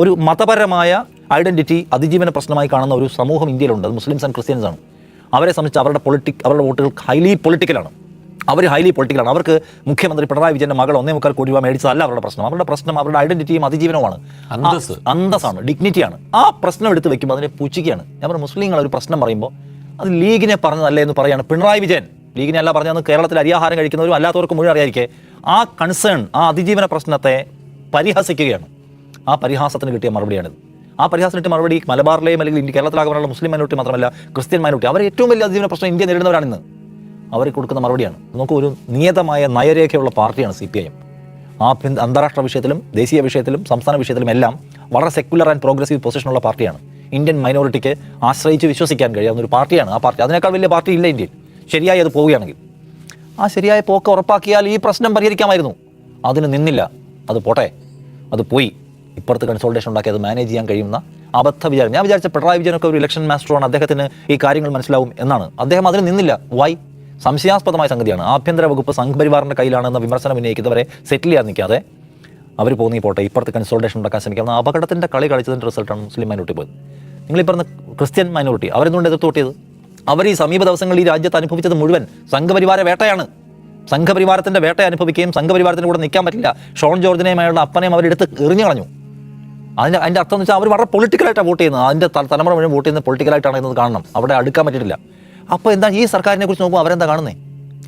ഒരു മതപരമായ ഐഡൻറ്റിറ്റി അതിജീവന പ്രശ്നമായി കാണുന്ന ഒരു സമൂഹം ഇന്ത്യയിലുണ്ട്. അത് മുസ്ലിംസ് ആൻഡ് ക്രിസ്ത്യൻസ് ആണ്. അവരെ സംബന്ധിച്ച് അവരുടെ വോട്ടുകൾ ഹൈലി പൊളിറ്റിക്കലാണ്. അവർക്ക് മുഖ്യമന്ത്രി പിണറായി വിജയൻ്റെ മകൾ 1.25 കോടി രൂപ മേടിച്ചതല്ല അവരുടെ പ്രശ്നം. അവരുടെ പ്രശ്നം അവരുടെ ഐഡൻറ്റിറ്റിയും അതിജീവനവുമാണ്, അന്തസ്സാണ്, ഡിഗ്നിറ്റിയാണ്. ആ പ്രശ്നം എടുത്ത് വെക്കുമ്പോൾ അതിനെ പുച്ഛിക്കുകയാണ്. ഞാൻ പറഞ്ഞ മുസ്ലിങ്ങൾ ഒരു പ്രശ്നം പറയുമ്പോൾ അത് ലീഗിനെ പറഞ്ഞതല്ലേ എന്ന് പറയുകയാണ് പിണറായി വിജയൻ. ലീഗിനെ അല്ല പറഞ്ഞതെന്ന് കേരളത്തിൽ അരിയാഹാരം കഴിക്കുന്നവരും അല്ലാത്തവർക്ക് മുഴുവൻ അറിയാതിരിക്കെ ആ കൺസേൺ, ആ അതിജീവന പ്രശ്നത്തെ പരിഹസിക്കുകയാണ്. ആ പരിഹാസത്തിന് കിട്ടിയ മറുപടിയാണിത്. ആ പരിഹാസത്തിന് കിട്ടിയ മറുപടി മലബാറിലെയും അല്ലെങ്കിൽ ഇന്ത്യ കേരളത്തിലാകുമ്പോഴുള്ള മുസ്ലിം മൈനോറിറ്റി മാത്രമല്ല, ക്രിസ്ത്യൻ മൈനോറിറ്റി, അവർ ഏറ്റവും വലിയ അതിജീവന പ്രശ്നം ഇന്ത്യ നേരിടുന്നവരാണിന്ന്. അവർ കൊടുക്കുന്ന മറുപടിയാണ്. നമുക്ക് ഒരു നിയതമായ നയരേഖയുള്ള പാർട്ടിയാണ് CPIM. അന്താരാഷ്ട്ര വിഷയത്തിലും ദേശീയ വിഷയത്തിലും സംസ്ഥാന വിഷയത്തിലും എല്ലാം വളരെ സെക്യുലർ ആൻഡ് പ്രോഗ്രസീവ് പൊസിഷനുള്ള പാർട്ടിയാണ്. ഇന്ത്യൻ മൈനോറിറ്റിക്ക് ആശ്രയിച്ച് വിശ്വസിക്കാൻ കഴിയാവുന്ന ഒരു പാർട്ടിയാണ് ആ പാർട്ടി. അതിനേക്കാൾ വലിയ പാർട്ടി ഇല്ല ഇന്ത്യയിൽ. ശരിയായി അത് പോവുകയാണെങ്കിൽ, ആ ശരിയായ പോക്ക് ഉറപ്പാക്കിയാൽ ഈ പ്രശ്നം പരിഹരിക്കാമായിരുന്നു. അതിന് നിന്നില്ല. അത് പോട്ടെ, അത് പോയി. ഇപ്പുറത്ത് കൺസോൾട്ടേഷൻ ഉണ്ടാക്കി അത് മാനേജ് ചെയ്യാൻ കഴിയുന്ന അബദ്ധ വിചാരം. ഞാൻ വിചാരിച്ച പിണറായി വിജയനൊക്കെ ഒരു ഇലക്ഷൻ മാസ്റ്ററാണ്, അദ്ദേഹത്തിന് ഈ കാര്യങ്ങൾ മനസ്സിലാവും എന്നാണ്. അദ്ദേഹം അതിന് നിന്നില്ല. വൈ? സംശയാസ്പദമായ സംഗതിയാണ്. ആഭ്യന്തര വകുപ്പ് സംഘപരിവാറിൻ്റെ കയ്യിലാണെന്ന വിമർശനം ഉന്നയിക്കുന്നവരെ സെറ്റിൽ ചെയ്യാൻ നിൽക്കാതെ അവർ പോയി പോട്ടെ, ഇപ്പുറത്ത് കൺസോൾട്ടേഷൻ ഉണ്ടാക്കാൻ ശ്രമിക്കാവുന്ന അപകടത്തിൻ്റെ കളി കളിച്ചതിൻ്റെ റിസൾട്ടാണ് മുസ്ലിം മൈനോറിറ്റി പോയത്. നിങ്ങളീ പറഞ്ഞ ക്രിസ്ത്യൻ മൈനോറിറ്റി അവരെന്തുകൊണ്ട് എതിർത്ത് കൂട്ടിയത്? അവർ ഈ സമീപ ദിവസങ്ങളിൽ ഈ രാജ്യത്ത് അനുഭവിച്ചത് മുഴുവൻ സംഘപരിവാര വേട്ടയാണ്. സംഘപരിവാരത്തിൻ്റെ വേട്ട അനുഭവിക്കുകയും സംഘപരിവാരത്തിൻ്റെ കൂടെ നിൽക്കാൻ പറ്റില്ല. ഷോൺ ജോർജിനെയും അയാളുടെ അപ്പനെയും അവരെടുത്ത് എറിഞ്ഞു കളഞ്ഞു. അതിൻ്റെ അർത്ഥം എന്ന് വെച്ചാൽ അവർ വളരെ പൊളിറ്റിക്കലായിട്ടാണ് വോട്ട് ചെയ്യുന്നത്. അതിൻ്റെ തലമുറ മുഴുവൻ വോട്ട് ചെയ്യുന്നത് പൊളിറ്റിക്കലായിട്ടാണ് എന്നത് കാണണം. അവിടെ അടുക്കാൻ പറ്റിയിട്ടില്ല. അപ്പോൾ എന്താ ഈ സർക്കാരിനെ കുറിച്ച് നോക്കുമ്പോൾ അവരെന്താ കാണുന്നത്?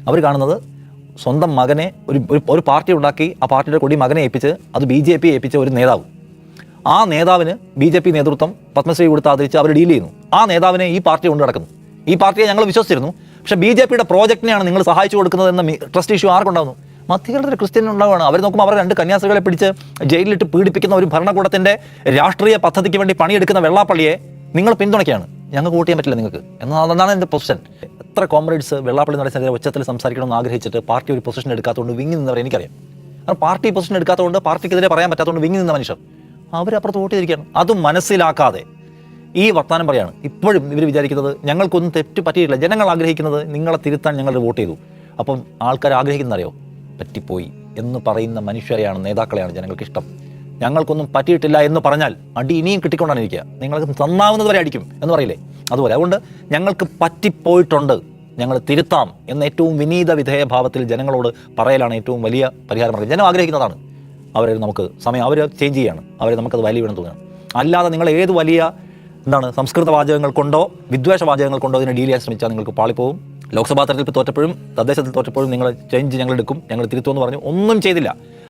അവർ കാണുന്നത് സ്വന്തം മകനെ ഒരു പാർട്ടി ഉണ്ടാക്കി, ആ പാർട്ടിയുടെ കൊടി മകനെ ഏൽപ്പിച്ച് അത് BJP ഏൽപ്പിച്ച ഒരു നേതാവ്. ആ നേതാവിന് BJP നേതൃത്വം പത്മശ്രീ കൊടുത്ത് ആദരിച്ച് അവർ ഡീൽ ചെയ്യുന്നു. ആ നേതാവിനെ ഈ പാർട്ടി കൊണ്ട് നടക്കുന്നു. ഈ പാർട്ടിയെ ഞങ്ങൾ വിശ്വസിച്ചിരുന്നു, പക്ഷേ BJPയുടെ പ്രോജക്റ്റിനെയാണ് നിങ്ങൾ സഹായിച്ചു കൊടുക്കുന്നത് എന്ന ട്രസ്റ്റ് ഇഷ്യൂ ആർക്കുണ്ടാകുന്നു? മധ്യകേരളത്തിൽ ക്രിസ്ത്യൻ ഉണ്ടാവുകയാണ്. അവർ നോക്കുമ്പോൾ അവർ 2 കന്യാസ്ത്രീകളെ പിടിച്ച് ജയിലിലിട്ട് പീഡിപ്പിക്കുന്ന ഒരു ഭരണകൂടത്തിൻ്റെ രാഷ്ട്രീയ പദ്ധതിക്ക് വേണ്ടി പണിയെടുക്കുന്ന വെള്ളാപ്പള്ളിയെ നിങ്ങൾ പിന്തുണയ്ക്കുകയാണ്. ഞങ്ങൾക്ക് വോട്ട് ചെയ്യാൻ പറ്റില്ല നിങ്ങൾക്ക് എന്നതാണ് എൻ്റെ പൊസിഷൻ. എത്ര കോമ്രേഡ്സ് വെള്ളാപ്പള്ളി നടത്തിയ ഉച്ചത്തിൽ സംസാരിക്കണമെന്ന് ആഗ്രഹിച്ചിട്ട് പാർട്ടി ഒരു പൊസിഷൻ എടുക്കാത്തതുകൊണ്ട് വിങ്ങി നിന്നവർ എനിക്കറിയാം. കാരണം പാർട്ടി പൊസിഷൻ എടുക്കാത്തതുകൊണ്ട്, പാർട്ടിക്കെതിരെ പറയാൻ പറ്റാത്തതുകൊണ്ട് വിങ്ങി നിന്ന മനുഷ്യർ അവരപ്പുറത്ത് വോട്ട് ചെയ്തിരിക്കുകയാണ്. അതും മനസ്സിലാക്കാതെ ഈ വർത്തമാനം പറയാണ്. ഇപ്പോഴും ഇവർ വിചാരിക്കുന്നത് ഞങ്ങൾക്കൊന്നും തെറ്റ് പറ്റിയിട്ടില്ല, ജനങ്ങൾ ആഗ്രഹിക്കുന്നത് നിങ്ങളെ തിരുത്താൻ ഞങ്ങൾ വോട്ട് ചെയ്തു. അപ്പം ആൾക്കാർ ആഗ്രഹിക്കുന്നറിയോ? പറ്റിപ്പോയി എന്ന് പറയുന്ന മനുഷ്യരെയാണ്, നേതാക്കളെയാണ് ജനങ്ങൾക്ക് ഇഷ്ടം. ഞങ്ങൾക്കൊന്നും പറ്റിയിട്ടില്ല എന്ന് പറഞ്ഞാൽ അടി ഇനിയും കിട്ടിക്കൊണ്ടാണ് ഇരിക്കുക. നിങ്ങൾക്ക് നന്നാവുന്നത് വരെ അടിക്കും എന്ന് പറയില്ലേ, അതുപോലെ. അതുകൊണ്ട് ഞങ്ങൾക്ക് പറ്റിപ്പോയിട്ടുണ്ട്, ഞങ്ങൾ തിരുത്താം എന്ന ഏറ്റവും വിനീത വിധേയഭാവത്തിൽ ജനങ്ങളോട് പറയലാണ് ഏറ്റവും വലിയ പരിഹാരം. ജനം ആഗ്രഹിക്കുന്നതാണ്. അവരെ നമുക്ക് സമയം, അവർ ചേഞ്ച് ചെയ്യാണ്, അവരെ നമുക്കത് വാല്യൂ വേണം തോന്നുകയാണ്. അല്ലാതെ നിങ്ങൾ ഏത് വലിയ സംസ്കൃത വാചകങ്ങൾ കൊണ്ടോ വിദ്വേഷ വാചകങ്ങൾ കൊണ്ടോ ഇതിനെ ഡീൽ ചെയ്യാൻ ശ്രമിച്ചാൽ നിങ്ങൾക്ക് പാളിപ്പോവും. ലോക്സഭാ തെരഞ്ഞെടുപ്പ് തോറ്റപ്പോഴും തദ്ദേശത്തിൽ തോറ്റപ്പോഴും നിങ്ങൾ ചേഞ്ച് ഞങ്ങൾ എടുക്കും, ഞങ്ങൾ തിരുത്തുമെന്ന് പറഞ്ഞു, ഒന്നും ചെയ്തില്ല.